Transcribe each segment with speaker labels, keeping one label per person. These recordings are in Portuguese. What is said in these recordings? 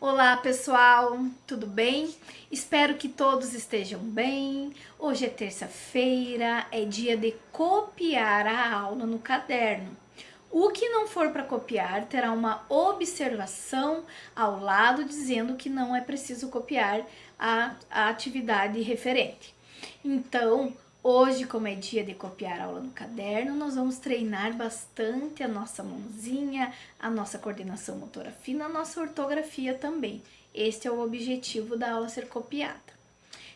Speaker 1: Olá pessoal, tudo bem? Espero que todos estejam bem. Hoje é terça-feira, é dia de copiar a aula no caderno. O que não for para copiar terá uma observação ao lado dizendo que não é preciso copiar a atividade referente. Então, hoje, como é dia de copiar a aula no caderno, nós vamos treinar bastante a nossa mãozinha, a nossa coordenação motora fina, a nossa ortografia também. Este é o objetivo da aula ser copiada.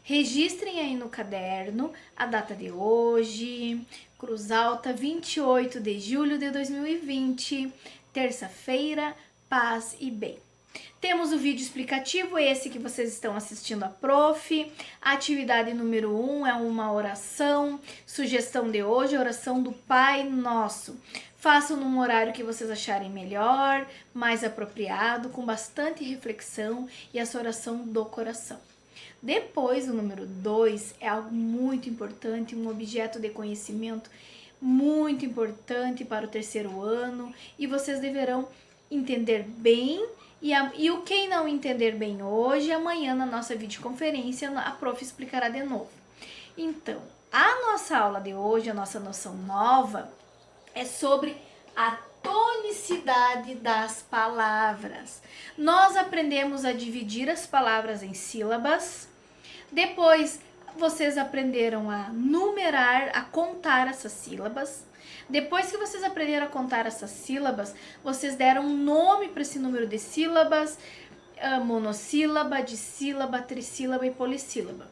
Speaker 1: Registrem aí no caderno a data de hoje, Cruz Alta, 28 de julho de 2020, terça-feira, paz e bem. Temos o vídeo explicativo, esse que vocês estão assistindo a prof. A atividade número 1 é uma oração. Sugestão de hoje, oração do Pai Nosso. Façam num horário que vocês acharem melhor, mais apropriado, com bastante reflexão e essa oração do coração. Depois, o número 2 é algo muito importante, um objeto de conhecimento muito importante para o terceiro ano e vocês deverão entender bem e o quem não entender bem hoje, amanhã na nossa videoconferência a prof explicará de novo. Então, a nossa aula de hoje, a nossa noção nova é sobre a tonicidade das palavras. Nós aprendemos a dividir as palavras em sílabas, depois vocês aprenderam a numerar, a contar essas sílabas. Depois que vocês aprenderam a contar essas sílabas, vocês deram um nome para esse número de sílabas, monossílaba, dissílaba, trissílaba e polissílaba.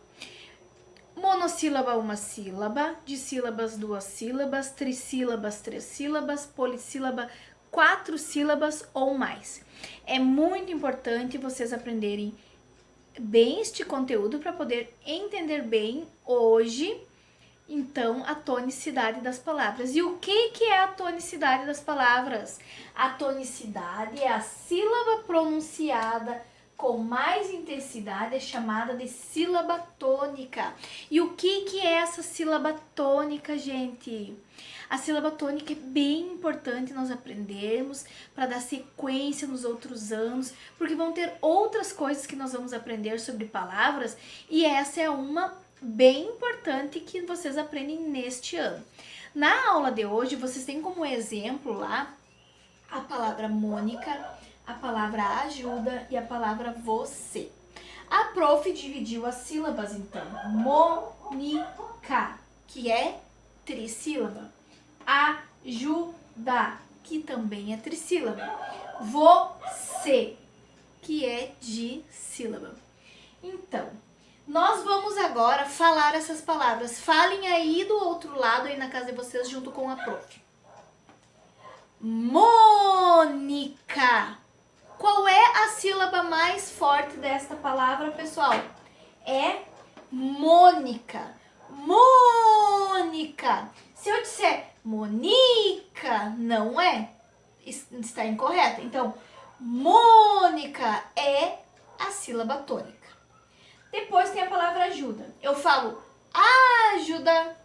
Speaker 1: Monossílaba, uma sílaba, dissílabas, duas sílabas, trissílabas, três sílabas, polissílaba, 4 sílabas ou mais. É muito importante vocês aprenderem bem este conteúdo para poder entender bem hoje, então, a tonicidade das palavras. E o que é a tonicidade das palavras? A tonicidade é a sílaba pronunciada com mais intensidade, é chamada de sílaba tônica. E o que é essa sílaba tônica, gente? A sílaba tônica é bem importante nós aprendermos para dar sequência nos outros anos, porque vão ter outras coisas que nós vamos aprender sobre palavras e essa é uma bem importante que vocês aprendem neste ano. Na aula de hoje, vocês têm como exemplo lá a palavra Mônica, a palavra ajuda e a palavra você. A prof dividiu as sílabas, então. Mônica, que é trissílaba. Ajuda, que também é trissílaba. Você, que é dissílaba. Então, nós vamos agora falar essas palavras. Falem aí do outro lado, aí na casa de vocês, junto com a prof. Mônica. Qual é a sílaba mais forte desta palavra, pessoal? É Mônica. Mônica. Se eu disser Monica, não é. Está incorreta. Então, Mônica é a sílaba tônica. Depois tem a palavra ajuda. Eu falo ajuda,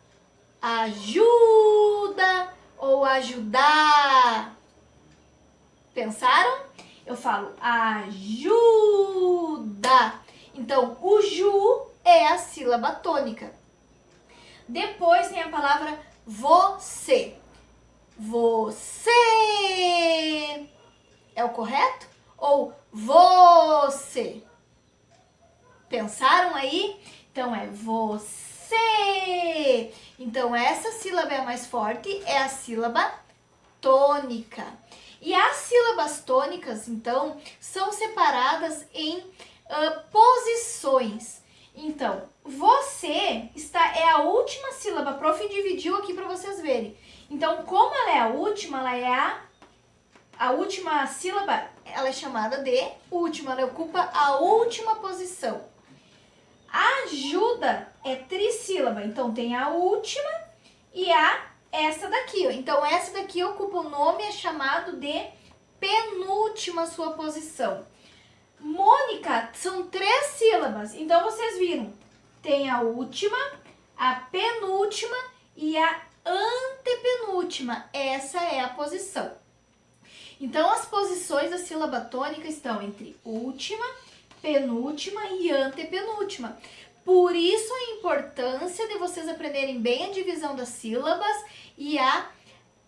Speaker 1: ajuda ou ajudar. Pensaram? Eu falo ajuda. Então, o ju é a sílaba tônica. Depois tem a palavra você. Você é o correto? Ou você? Pensaram aí? Então é você. Então essa sílaba é a mais forte, é a sílaba tônica. E as sílabas tônicas, então, são separadas em posições. Então, você é a última sílaba, a prof dividiu aqui para vocês verem. Então, como ela é a última, ela é a última sílaba, ela é chamada de última, ela ocupa a última posição. Ajuda é trissílaba, então tem a última e essa daqui. Então essa daqui ocupa o nome, é chamado de penúltima sua posição. Mônica são 3 sílabas, então vocês viram, tem a última, a penúltima e a antepenúltima, essa é a posição. Então, as posições da sílaba tônica estão entre última, penúltima e antepenúltima. Por isso a importância de vocês aprenderem bem a divisão das sílabas e a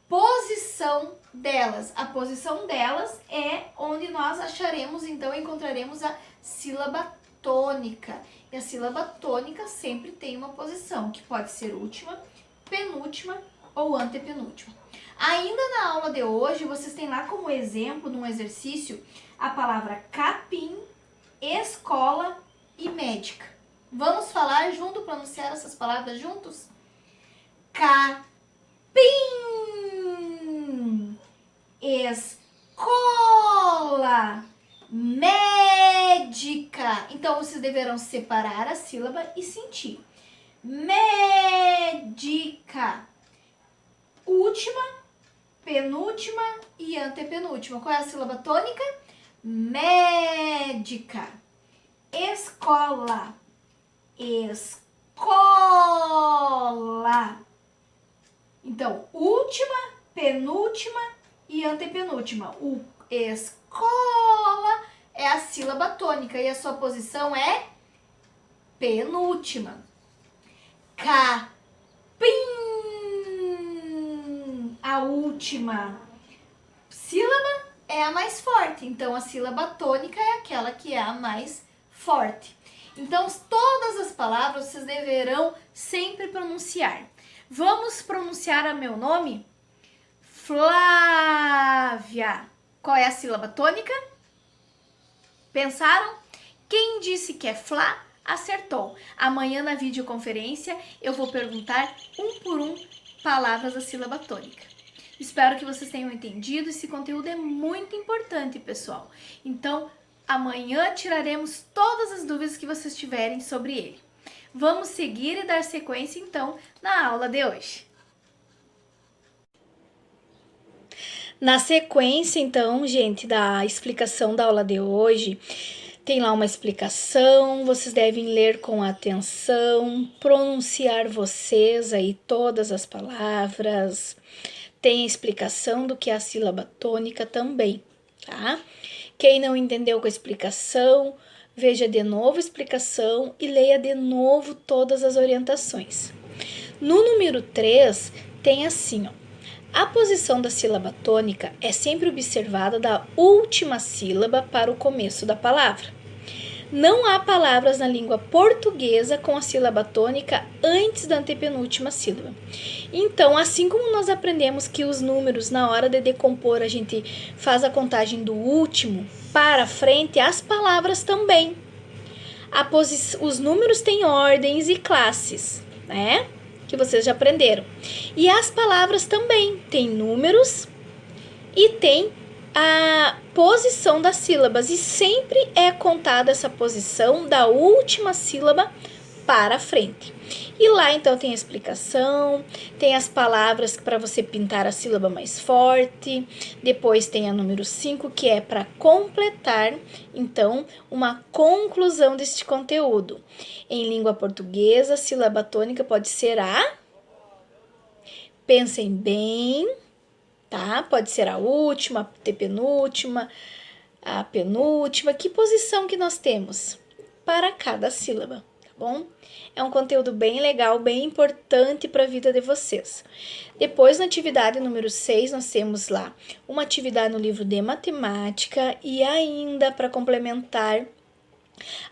Speaker 1: posição delas. A posição delas é onde nós acharemos, então, encontraremos a sílaba tônica. E a sílaba tônica sempre tem uma posição, que pode ser última, penúltima ou antepenúltima. Ainda na aula de hoje, vocês têm lá como exemplo, num exercício, a palavra capim, escola e médica. Vamos falar junto, pronunciar essas palavras juntos? Capim, escola, médica. Então, vocês deverão separar a sílaba e sentir. Médica. Última, penúltima e antepenúltima. Qual é a sílaba tônica? Médica. Escola. Escola. Então, última, penúltima e antepenúltima. O escola é a sílaba tônica e a sua posição é penúltima. Capim, a última sílaba é a mais forte. Então, a sílaba tônica é aquela que é a mais forte. Então, todas as palavras vocês deverão sempre pronunciar. Vamos pronunciar o meu nome? Flávia. Qual é a sílaba tônica? Pensaram? Quem disse que é Flá, acertou. Amanhã na videoconferência eu vou perguntar um por um palavras da sílaba tônica. Espero que vocês tenham entendido. Esse conteúdo é muito importante, pessoal. Então, amanhã tiraremos todas as dúvidas que vocês tiverem sobre ele. Vamos seguir e dar sequência, então, na aula de hoje. Na sequência, então, gente, da explicação da aula de hoje, tem lá uma explicação, vocês devem ler com atenção, pronunciar vocês aí todas as palavras. Tem a explicação do que é a sílaba tônica também, tá? Quem não entendeu com a explicação, veja de novo a explicação e leia de novo todas as orientações. No número 3, tem assim, ó. A posição da sílaba tônica é sempre observada da última sílaba para o começo da palavra. Não há palavras na língua portuguesa com a sílaba tônica antes da antepenúltima sílaba. Então, assim como nós aprendemos que os números, na hora de decompor, a gente faz a contagem do último para frente, as palavras também. Os números têm ordens e classes, né? Que vocês já aprenderam. E as palavras também têm números e tem a posição das sílabas. E sempre é contada essa posição da última sílaba para frente. E lá, então, tem a explicação, tem as palavras para você pintar a sílaba mais forte. Depois tem a número 5, que é para completar, então, uma conclusão deste conteúdo. Em língua portuguesa, a sílaba tônica pode ser a... Pensem bem, tá? Pode ser a última, a penúltima, a penúltima. Que posição que nós temos para cada sílaba, tá bom? É um conteúdo bem legal, bem importante para a vida de vocês. Depois, na atividade número 6, nós temos lá uma atividade no livro de matemática e ainda para complementar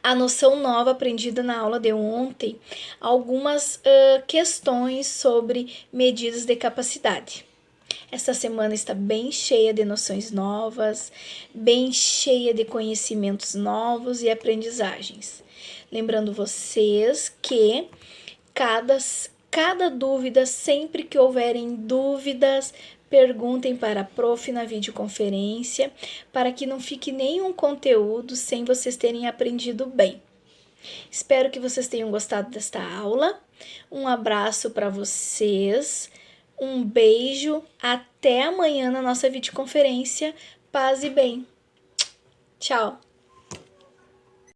Speaker 1: a noção nova aprendida na aula de ontem, algumas questões sobre medidas de capacidade. Essa semana está bem cheia de noções novas, bem cheia de conhecimentos novos e aprendizagens. Lembrando vocês que cada dúvida, sempre que houverem dúvidas, perguntem para a prof na videoconferência, para que não fique nenhum conteúdo sem vocês terem aprendido bem. Espero que vocês tenham gostado desta aula. Um abraço para vocês, um beijo, até amanhã na nossa videoconferência. Paz e bem. Tchau!